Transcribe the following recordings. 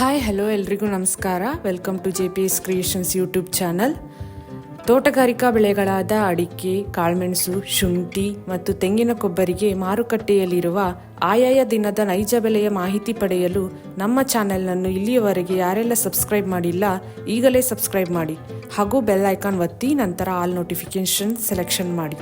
Hi hello ಎಲ್ರಿಗೂ ನಮಸ್ಕಾರ. Welcome to JPS creations YouTube channel. ತೋಟಗಾರಿಕಾ ಬೆಳೆಗಳಾದ ಅಡಿಕೆ, ಕಾಳುಮೆಣಸು, ಶುಂಠಿ ಮತ್ತು ತೆಂಗಿನ ಕೊಬ್ಬರಿಗೆ ಮಾರುಕಟ್ಟೆಯಲ್ಲಿರುವ ಆಯಾಯ ದಿನದ ನೈಜ ಬೆಲೆಯ ಮಾಹಿತಿ ಪಡೆಯಲು ನಮ್ಮ ಚಾನೆಲ್ನನ್ನು ಇಲ್ಲಿಯವರೆಗೆ ಯಾರೆಲ್ಲ ಸಬ್ಸ್ಕ್ರೈಬ್ ಮಾಡಿಲ್ಲ ಈಗಲೇ ಸಬ್ಸ್ಕ್ರೈಬ್ ಮಾಡಿ ಹಾಗೂ ಬೆಲ್ ಐಕಾನ್ ಒತ್ತಿ ನಂತರ ಆಲ್ ನೋಟಿಫಿಕೇಶನ್ ಸೆಲೆಕ್ಷನ್ ಮಾಡಿ.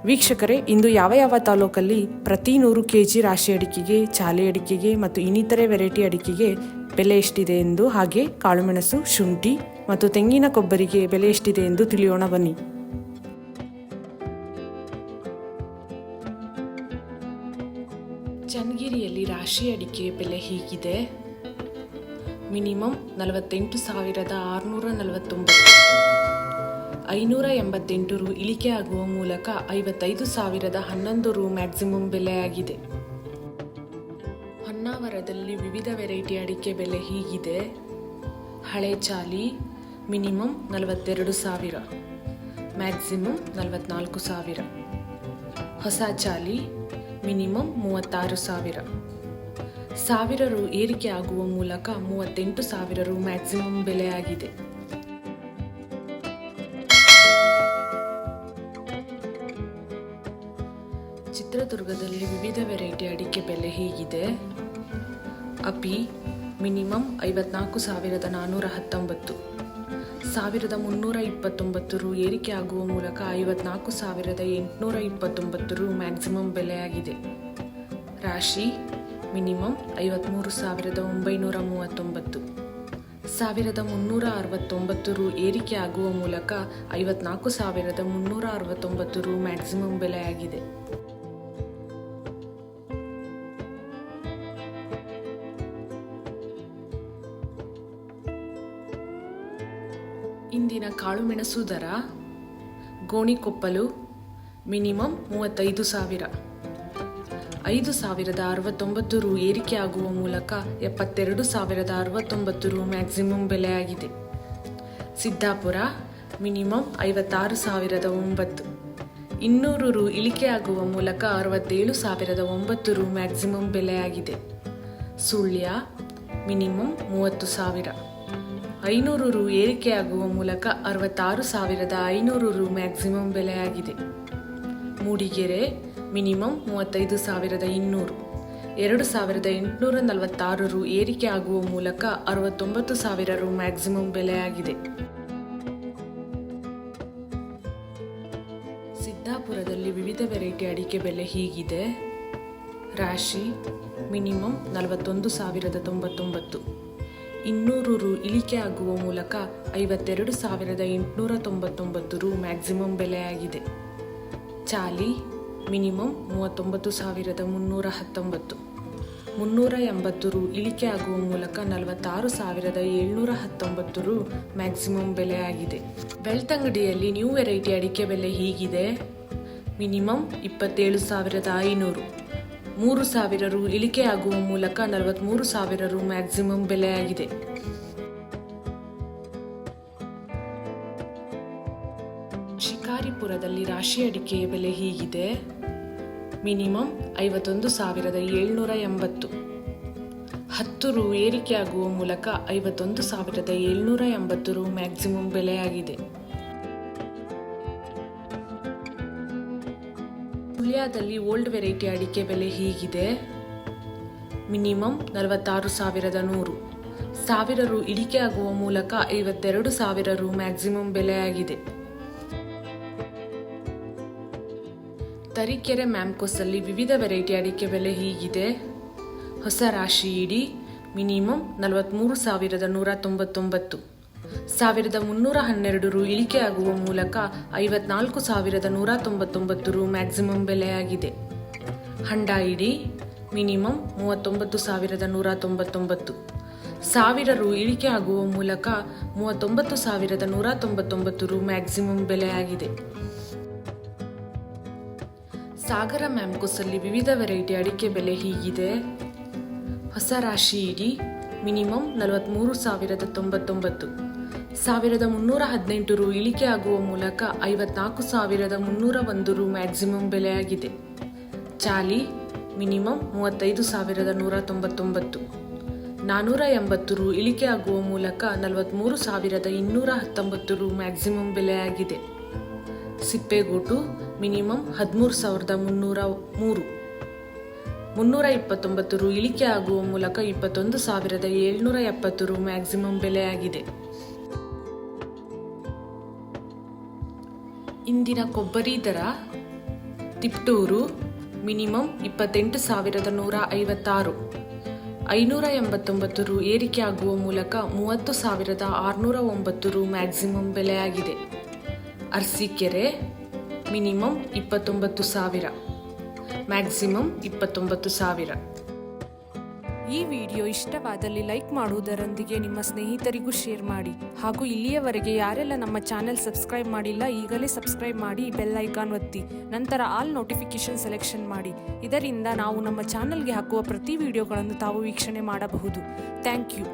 ವೀಕ್ಷಕರೇ, ಇಂದು ಯಾವ ತಾಲೂಕಲ್ಲಿ ಪ್ರತಿ 100 kg ರಾಶಿ ಅಡಿಕೆಗೆ, ಚಾಲೆ ಅಡಿಕೆಗೆ ಮತ್ತು ಇನ್ನಿತರೆ ವೆರೈಟಿ ಅಡಿಕೆಗೆ ಬೆಲೆ ಎಷ್ಟಿದೆ ಎಂದು, ಹಾಗೆ ಕಾಳುಮೆಣಸು, ಶುಂಠಿ ಮತ್ತು ತೆಂಗಿನ ಕೊಬ್ಬರಿಗೆ ಬೆಲೆ ಎಷ್ಟಿದೆ ಎಂದು ತಿಳಿಯೋಣ ಬನ್ನಿ. ಚನ್ನಗಿರಿಯಲ್ಲಿ ರಾಶಿ ಅಡಿಕೆ ಬೆಲೆ ಹೀಗಿದೆ. ಮಿನಿಮಮ್ 48,649, 588 ರು ಇಳಿಕೆ ಆಗುವ ಮೂಲಕ 55,011 ರು ಮ್ಯಾಕ್ಸಿಮಮ್ ಬೆಲೆಯಾಗಿದೆ. ಹೊನ್ನಾವರದಲ್ಲಿ ವಿವಿಧ ವೆರೈಟಿ ಅಡಿಕೆ ಬೆಲೆ ಹೀಗಿದೆ. ಹಳೆ ಚಾಲಿ ಮಿನಿಮಮ್ 42,000, ಮ್ಯಾಕ್ಸಿಮಮ್ 44,000. ಹೊಸ ಚಾಲಿ ಮಿನಿಮಮ್ 36,000. 1,000 ರು ಏರಿಕೆ ಆಗುವ ಮೂಲಕ 38,000 ರು ಮ್ಯಾಕ್ಸಿಮಮ್ ಬೆಲೆಯಾಗಿದೆ. ಚಿತ್ರದುರ್ಗದಲ್ಲಿ ವಿವಿಧ ವೆರೈಟಿ ಅಡಿಕೆ ಬೆಲೆ ಹೀಗಿದೆ. ಅಪಿ ಮಿನಿಮಮ್ 54,419, 1,329 ರು ಏರಿಕೆ ಆಗುವ ಮೂಲಕ 54,829 ರು ಮ್ಯಾಕ್ಸಿಮಮ್ ಬೆಲೆಯಾಗಿದೆ. ರಾಶಿ ಮಿನಿಮಮ್ 53,939, 1,369 ರು ಏರಿಕೆ ಆಗುವ ಮೂಲಕ 54,369 ರು ಮ್ಯಾಕ್ಸಿಮಮ್ ಬೆಲೆಯಾಗಿದೆ. ಇಂದಿನ ಕಾಳುಮೆಣಸು ದರ: ಗೋಣಿಕೊಪ್ಪಲು ಮಿನಿಮಮ್ 35,000, 5,069 ರು ಏರಿಕೆ ಆಗುವ ಮೂಲಕ 72,069 ರು ಮ್ಯಾಕ್ಸಿಮಮ್ ಬೆಲೆಯಾಗಿದೆ. ಸಿದ್ದಾಪುರ ಮಿನಿಮಮ್ 56,009, 200 ರು ಇಳಿಕೆ ಆಗುವ ಮೂಲಕ 67,009 ರು ಮ್ಯಾಕ್ಸಿಮಮ್ ಬೆಲೆಯಾಗಿದೆ. ಸುಳ್ಯ ಮಿನಿಮಮ್ 30,000, 500 ರು ಏರಿಕೆ ಆಗುವ ಮೂಲಕ 66,500 ರು ಮ್ಯಾಕ್ಸಿಮಮ್ ಬೆಲೆಯಾಗಿದೆ. ಮೂಡಿಗೆರೆ ಮಿನಿಮಮ್ 35,200, 2,846 ರು ಏರಿಕೆ ಆಗುವ ಮೂಲಕ 69,000 ರು ಮ್ಯಾಕ್ಸಿಮಮ್ ಬೆಲೆಯಾಗಿದೆ. ಸಿದ್ದಾಪುರದಲ್ಲಿ ವಿವಿಧ ವೆರೈಟಿ ಅಡಿಕೆ ಬೆಲೆ ಹೀಗಿದೆ. ರಾಶಿ ಮಿನಿಮಮ್ 41,099, 200 ರು ಇಳಿಕೆ ಆಗುವ ಮೂಲಕ 52,899 ರು ಮ್ಯಾಕ್ಸಿಮಮ್ ಬೆಲೆಯಾಗಿದೆ. ಚಾಲಿ ಮಿನಿಮಮ್ 39,319, 380 ರು ಇಳಿಕೆ ಆಗುವ ಮೂಲಕ 46,719 ರು ಮ್ಯಾಕ್ಸಿಮಮ್ ಬೆಲೆಯಾಗಿದೆ. ಬೆಳ್ತಂಗಡಿಯಲ್ಲಿ ನ್ಯೂ ವೆರೈಟಿ ಅಡಿಕೆ ಬೆಲೆ ಹೀಗಿದೆ. ಮಿನಿಮಮ್ 27,500, 3,000 ರು ಇಳಿಕೆ ಆಗುವ ಮೂಲಕ 43,000 ರು ಮ್ಯಾಕ್ಸಿಮಮ್ ಬೆಲೆಯಾಗಿದೆ. ಶಿಕಾರಿಪುರದಲ್ಲಿ ರಾಶಿ ಅಡಿಕೆಯ ಬೆಲೆ ಹೀಗಿದೆ. ಮಿನಿಮಮ್ 51,780, 10 ರು ಏರಿಕೆ ಆಗುವ ಮೂಲಕ 51,780 ರು ಮ್ಯಾಕ್ಸಿಮಮ್ ಬೆಲೆಯಾಗಿದೆ. ಸುಳ್ಯದಲ್ಲಿ ಓಲ್ಡ್ ವೆರೈಟಿ ಅಡಿಕೆ ಬೆಲೆ ಹೀಗಿದೆ. ಮಿನಿಮಮ್ 46,100, 1,000 ರು ಇಳಿಕೆ ಆಗುವ ಮೂಲಕ 52,000 ರು ಮ್ಯಾಕ್ಸಿಮಮ್ ಬೆಲೆಯಾಗಿದೆ. ತರೀಕೆರೆ ಮ್ಯಾಮ್ಕೋಸಲ್ಲಿ ವಿವಿಧ ವೆರೈಟಿ ಅಡಿಕೆ ಬೆಲೆ ಹೀಗಿದೆ. ಹೊಸ ರಾಶಿ ಇಡಿ ಮಿನಿಮಮ್ 43,199, 1,312 ರು ಇಳಿಕೆ ಆಗುವ ಮೂಲಕ 54,199 ರು ಮ್ಯಾಕ್ಸಿಮಮ್ ಬೆಲೆಯಾಗಿದೆ. ಹಂಡ ಇಡಿ ಮಿನಿಮಮ್ 39,199, 1,000 ರು ಇಳಿಕೆ ಆಗುವ ಮೂಲಕ 39,199 ರು ಮ್ಯಾಕ್ಸಿಮಮ್ ಬೆಲೆಯಾಗಿದೆ. ಸಾಗರ ಮ್ಯಾಮ್ಕೋಸಲ್ಲಿ ವಿವಿಧ ವೆರೈಟಿ ಅಡಿಕೆ ಬೆಲೆ ಹೀಗಿದೆ. ಹೊಸ ರಾಶಿ ಇಡಿ ಮಿನಿಮಮ್ 43,099, 1,318 ರು ಇಳಿಕೆ ಆಗುವ ಮೂಲಕ 54,301 ರು ಮ್ಯಾಕ್ಸಿಮಮ್ ಬೆಲೆಯಾಗಿದೆ. ಚಾಲಿ ಮಿನಿಮಮ್ 35,199, 480 ರು ಇಳಿಕೆ ಆಗುವ ಮೂಲಕ 43,219 ರು ಮ್ಯಾಕ್ಸಿಮಮ್ ಬೆಲೆಯಾಗಿದೆ. ಸಿಪ್ಪೆಗೋಟು ಮಿನಿಮಮ್ 13,303. 329 ರು ಇಳಿಕೆ ಆಗುವ ಮೂಲಕ 21,770 ರು ಮ್ಯಾಕ್ಸಿಮಮ್ ಬೆಲೆಯಾಗಿದೆ. ಇಂದಿನ ಕೊಬ್ಬರಿ ದರ ತಿಪ್ಟೂರು ಮಿನಿಮಮ್ 28,156. 589 ರು ಏರಿಕೆ ಆಗುವ ಮೂಲಕ 30,609 ರು ಮ್ಯಾಕ್ಸಿಮಮ್ ಬೆಲೆಯಾಗಿದೆ. Arsikere minimum 29,000, maximum 29,000. ಈ ವಿಡಿಯೋ ಇಷ್ಟವಾದಲ್ಲಿ ಲೈಕ್ ಮಾಡುವುದರೊಂದಿಗೆ ನಿಮ್ಮ ಸ್ನೇಹಿತರಿಗೂ ಶೇರ್ ಮಾಡಿ. ಹಾಗೂ ಇಲ್ಲಿಯವರೆಗೆ ಯಾರೆಲ್ಲ ನಮ್ಮ ಚಾನೆಲ್ ಸಬ್ಸ್ಕ್ರೈಬ್ ಮಾಡಿಲ್ಲ ಈಗಲೇ ಸಬ್ಸ್ಕ್ರೈಬ್ ಮಾಡಿ, ಬೆಲ್ ಐಕಾನ್ ಒತ್ತಿ, ನಂತರ ಆಲ್ ನೋಟಿಫಿಕೇಶನ್ ಸೆಲೆಕ್ಷನ್ ಮಾಡಿ. ಇದರಿಂದ ನಾವು ನಮ್ಮ ಚಾನೆಲ್ಗೆ ಹಾಕುವ ಪ್ರತಿ ವಿಡಿಯೋಗಳನ್ನು ತಾವು ವೀಕ್ಷಣೆ ಮಾಡಬಹುದು. Thank you.